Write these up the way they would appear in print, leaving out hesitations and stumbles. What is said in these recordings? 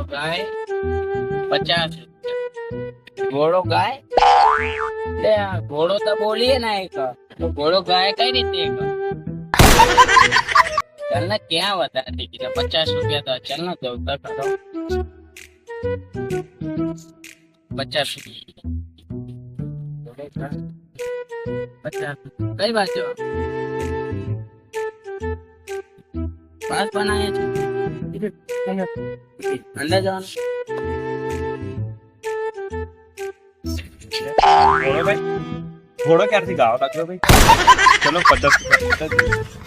गाय 50 घोड़ो गाय ले घोड़ो तो बोलिए ना एक तो घोड़ो गाय कई रीते एक चलना क्या बता टिकट 50 रुपया तो चलना तो उतर करो 50 50 कई बात जो पास बनाए अंदर जाओ ભાઈ ઘોડો ક્યારથી ગાવા લાગ્યો ભાઈ ચલો 50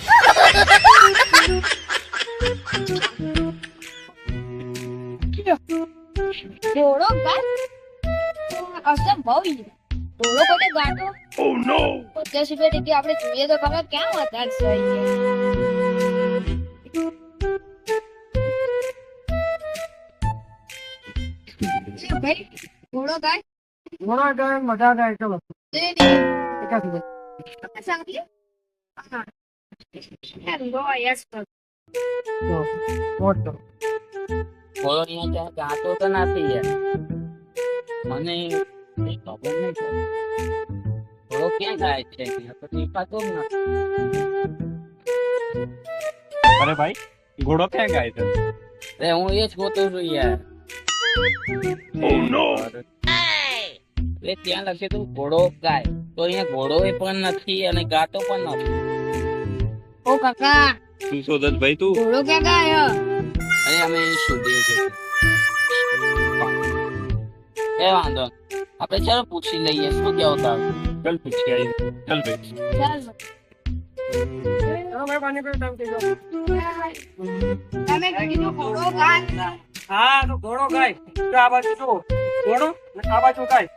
ઘોડો ગાય અસમ બહુ ઘોડો કોને ગાતો ઓ નો 50 રૂપિયા ટિકિટ આપણે જોઈએ તો ખબર ક્યાં વધારે સહી છે ભાઈ ઘોડો ગાય મજા ગાય ચલો દે એકા સુધી તમે सांगली એમ ગોયસ તો મોટો ઘોડો અહીંયા ગાતો તો નથી યાર મને કઈ ખબર નહીં ઘોડો ક્યાં ગાય છે તો દેખાતો જ નથી અરે ભાઈ ઘોડો ક્યાં ગાય છે અરે હું એ જ ગોતો છું યાર ઓ નો એટલે ત્યાં લખે તો ઘોડો ગાય તો અહીંયા ઘોડો એ પણ નથી અને ગાતો પણ નથી ઓ કાકા શું શોધત ભાઈ તું ઘોડો ક્યાં ગાય અરે અમે એ શોધીએ છીએ એ વાંધો નહીં. આપણે ચાલો પૂછી લઈએ શું કેવું તારું ચલ પૂછી આવી ચલ ભાઈ ચાલ ચલો ભાઈ પાણી પીવા ટાઈમ થઈ ગયો તમે કીધું ઘોડો ગાય હા તો ઘોડો ગાય તો આ બાજુ જો ઘોડો ને આ બાજુ ગાય